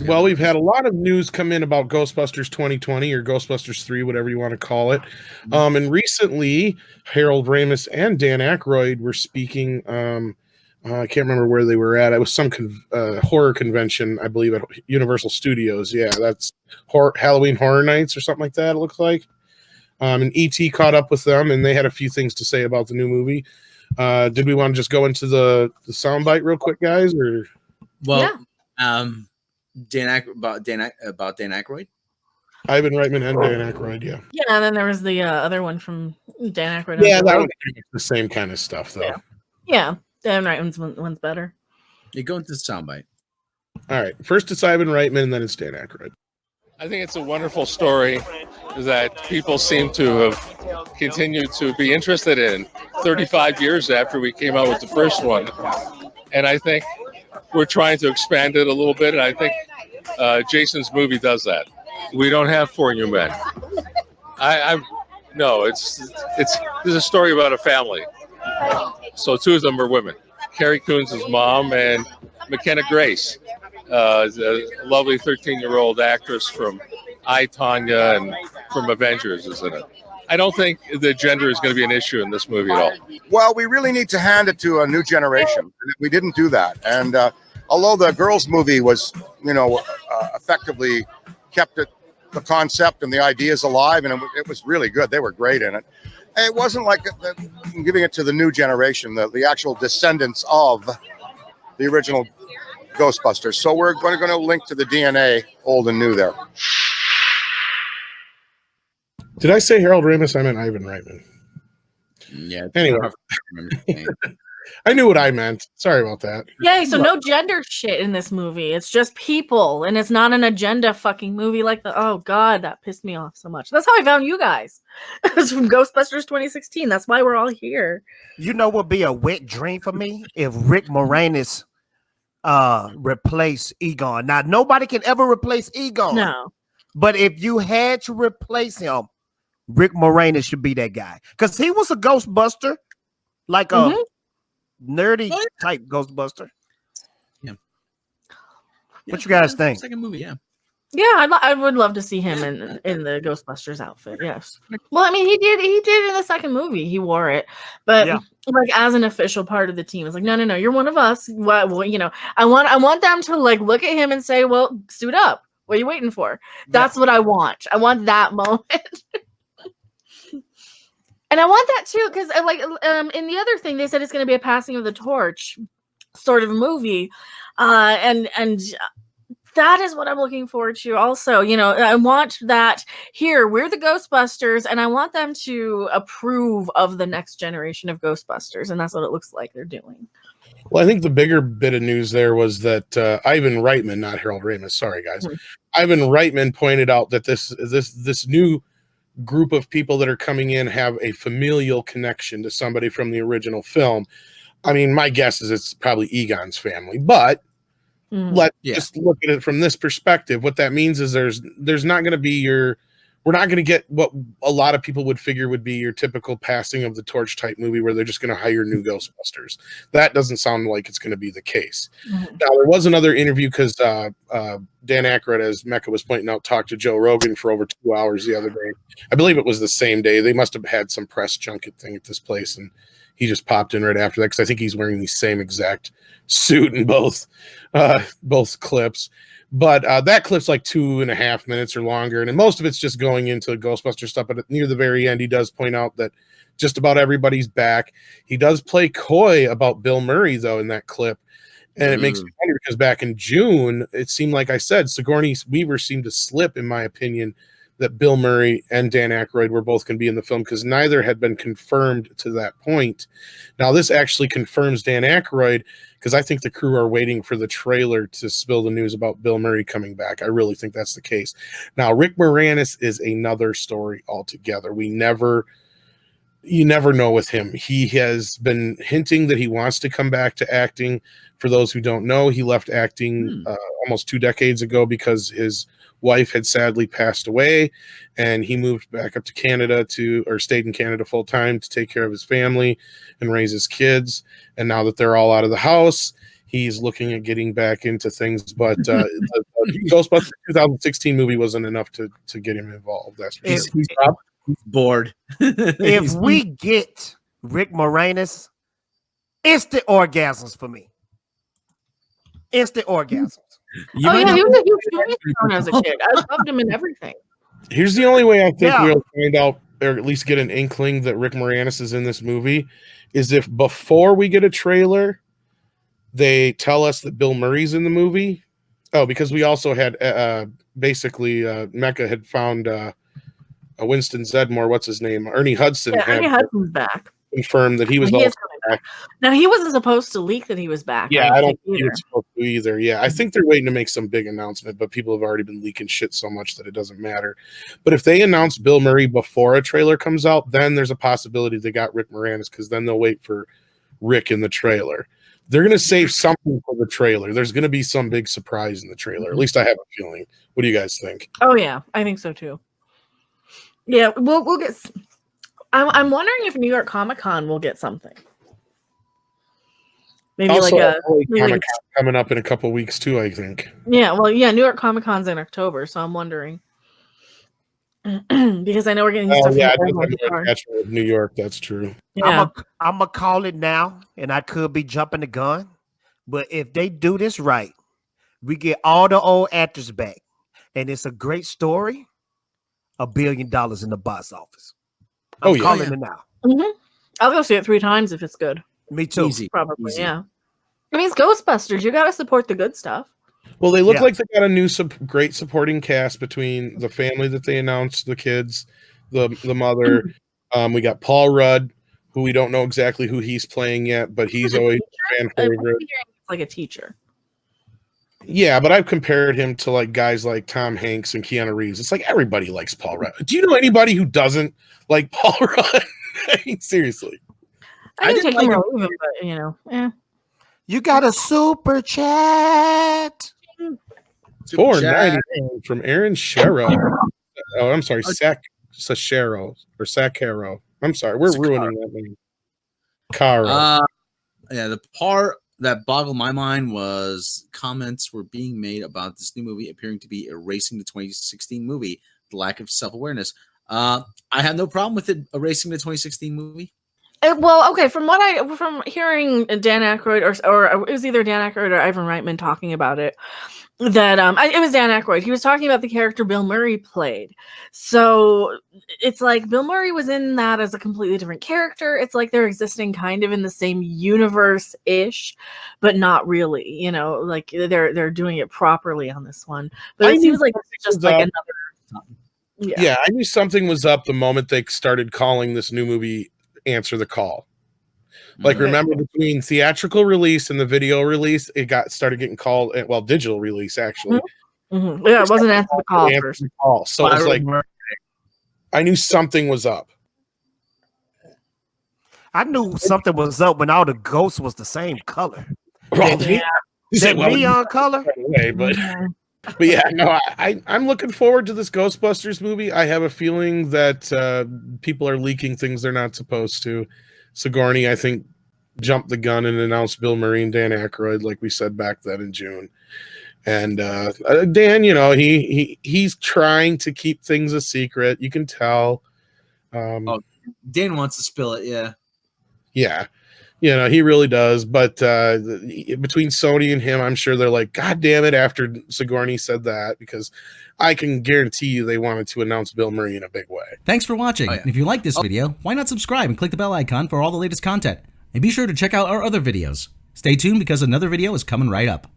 Well, we've had a lot of news come in about Ghostbusters 2020 or Ghostbusters 3, whatever you want to call it. And recently, Harold Ramis and Dan Aykroyd were speaking. I can't remember where they were at. It was some horror convention, I believe, at Universal Studios. Yeah, that's Halloween Horror Nights or something like that, it looks like. And E.T. caught up with them, and they had a few things to say about the new movie. Did we want to just go into the soundbite real quick, guys? Or about Dan Aykroyd, Ivan Reitman and Dan Aykroyd, yeah. Yeah, and then there was the other one from Dan Aykroyd. Yeah, that was the same kind of stuff, though. Yeah, Dan Reitman's one's better. You go into the soundbite. All right, first it's Ivan Reitman, and then it's Dan Aykroyd. I think it's a wonderful story that people seem to have continued to be interested in 35 years after we came out with the first one. And I think we're trying to expand it a little bit, and I think Jason's movie does that. We don't have 4 new men. No, it's a story about a family. So 2 of them are women. Carrie Coons' mom and McKenna Grace, a lovely 13-year-old actress from I, Tonya and from Avengers is in it. I don't think the gender is going to be an issue in this movie at all. Well, we really need to hand it to a new generation. We didn't do that. And although the girls' movie was, effectively kept the concept and the ideas alive, and it was really good. They were great in it. And it wasn't like giving it to the new generation, the actual descendants of the original Ghostbusters. So we're going to link to the DNA, old and new there. Did I say Harold Ramis? I meant Ivan Reitman. Yeah. Anyway. I knew what I meant. Sorry about that. Yeah, so no gender shit in this movie. It's just people, and it's not an agenda fucking movie like oh god, that pissed me off so much. That's how I found you guys. It was from Ghostbusters 2016. That's why we're all here. You know what would be a wet dream for me? If Rick Moranis replace Egon. Now nobody can ever replace Egon. No. But if you had to replace him, Rick Moranis should be that guy. Because he was a Ghostbuster. Like a nerdy type Ghostbuster. Yeah. What you guys think? Second movie, yeah. Yeah, I would love to see him in the Ghostbusters outfit. Yes. Well, I mean, he did in the second movie. He wore it, but like as an official part of the team, it's like, no, you're one of us. Well, I want them to like look at him and say, well, suit up. What are you waiting for? That's what I want. I want that moment. And I want that too, because in the other thing, they said it's going to be a passing of the torch sort of movie. And that is what I'm looking forward to also. I want that here. We're the Ghostbusters, and I want them to approve of the next generation of Ghostbusters. And that's what it looks like they're doing. Well, I think the bigger bit of news there was that Ivan Reitman, not Harold Ramis, sorry guys, Ivan Reitman pointed out that this new group of people that are coming in have a familial connection to somebody from the original film. I mean, my guess is it's probably Egon's family, but let's just look at it from this perspective. What that means is there's not going to be we're not going to get what a lot of people would figure would be your typical passing of the torch type movie where they're just going to hire new Ghostbusters. That doesn't sound like it's going to be the case. Now, there was another interview because Dan Aykroyd, as Mecca was pointing out, talked to Joe Rogan for over 2 hours the other day. I believe it was the same day. They must have had some press junket thing at this place, and he just popped in right after that because I think he's wearing the same exact suit in both clips. But that clip's like 2.5 minutes or longer, and most of it's just going into Ghostbuster stuff. But near the very end, he does point out that just about everybody's back. He does play coy about Bill Murray, though, in that clip. And it makes me wonder because back in June, it seemed like I said, Sigourney Weaver seemed to slip, in my opinion, that Bill Murray and Dan Aykroyd were both going to be in the film because neither had been confirmed to that point. Now, this actually confirms Dan Aykroyd because I think the crew are waiting for the trailer to spill the news about Bill Murray coming back. I really think that's the case. Now, Rick Moranis is another story altogether. You never know with him. He has been hinting that he wants to come back to acting. For those who don't know, he left acting almost 2 decades ago because his wife had sadly passed away, and he moved back up to Canada stayed in Canada full time to take care of his family and raise his kids. And now that they're all out of the house, he's looking at getting back into things. But the Ghostbusters 2016 movie wasn't enough to get him involved. That's for He's, sure. he's bored. If we get Rick Moranis, instant orgasms for me. Instant orgasms. You Oh might yeah, not- he was a huge movie star as a kid. I loved him in everything. Here's the only way I think Yeah. we'll find out, or at least get an inkling that Rick Moranis is in this movie, is if before we get a trailer, they tell us that Bill Murray's in the movie. Oh, because we also had basically Mecca had found Winston Zedmore, what's his name? Ernie Hudson Yeah, had Ernie Hudson's back. confirmed that he was He also is coming back. Now he wasn't supposed to leak that he was back. Yeah, I don't think either. it's supposed to either. Yeah, I think they're waiting to make some big announcement, but people have already been leaking shit so much that it doesn't matter. But if they announce Bill Murray before a trailer comes out, then there's a possibility they got Rick Moranis, because then they'll wait for Rick in the trailer. They're going to save something for the trailer. There's going to be some big surprise in the trailer. At least I have a feeling. What do you guys think? Oh yeah, I think so too. Yeah, we'll get. I'm wondering if New York Comic Con will get something. Maybe Also, like a LA maybe like Comic-Con coming up in a couple weeks too, I think. yeah. Well, yeah, New York Comic Con's in October, so I'm wondering because I know we're getting Oh stuff. yeah, I from think Oregon I'm Star. catching with New York. That's true. Yeah. I'm gonna call it now, and I could be jumping the gun, but if they do this right, we get all the old actors back, and it's a great story. $1 billion in the box office. I'm Oh, yeah. calling it now. I'll go see it 3 times if it's good. Me too. Easy. Probably, Easy. yeah. I mean, it's Ghostbusters. You got to support the good stuff. Well, they look Yeah. like they got a new great supporting cast between the family that they announced, the kids, the mother. We got Paul Rudd, who we don't know exactly who he's playing yet, but he's always a fan I'm favorite. figuring it's like a teacher. Yeah, but I've compared him to like guys like Tom Hanks and Keanu Reeves. It's like everybody likes Paul Rudd. Do you know anybody who doesn't like Paul Rudd? I mean, seriously. I didn't can take like him him. or leave him, but you know, You got a super chat. Four Chat. ninety from Aaron Shero. Oh, I'm sorry, Sachero or Sacaro. I'm sorry, we're Sacaro. ruining that name. Caro. Yeah, the part that boggled my mind was comments were being made about this new movie appearing to be erasing the 2016 movie, the lack of self-awareness. I have no problem with it erasing the 2016 movie. well, okay. From hearing Dan Aykroyd or it was either Dan Aykroyd or Ivan Reitman talking about it, that it was Dan Aykroyd. He was talking about the character Bill Murray played. So it's like Bill Murray was in that as a completely different character. It's like they're existing kind of in the same universe ish, but not really. You know, like they're doing it properly on this one. But I it knew seems like it's just like up. another. Yeah, I knew something was up the moment they started calling this new movie Answer the Call. Like, Okay. remember between theatrical release and the video release, it started getting called, well, digital release actually. Mhm. Yeah, it wasn't Answer the Call Answer first. the Call. So it's like I knew something was up. I knew something was up when all the ghosts was the same color. Well, That, you said, that well, neon color. right away, but yeah, no, I'm looking forward to this Ghostbusters movie. I have a feeling that people are leaking things they're not supposed to. Sigourney, I think, jumped the gun and announced Bill Murray and Dan Aykroyd, like we said back then in June. And Dan, you know, he's trying to keep things a secret. You can tell. Dan wants to spill it, yeah. Yeah, you know, he really does. But between Sony and him, I'm sure they're like, God damn it, after Sigourney said that, because I can guarantee you they wanted to announce Bill Murray in a big way. Thanks for watching. Oh, yeah. And if you like this video, why not subscribe and click the bell icon for all the latest content? And be sure to check out our other videos. Stay tuned because another video is coming right up.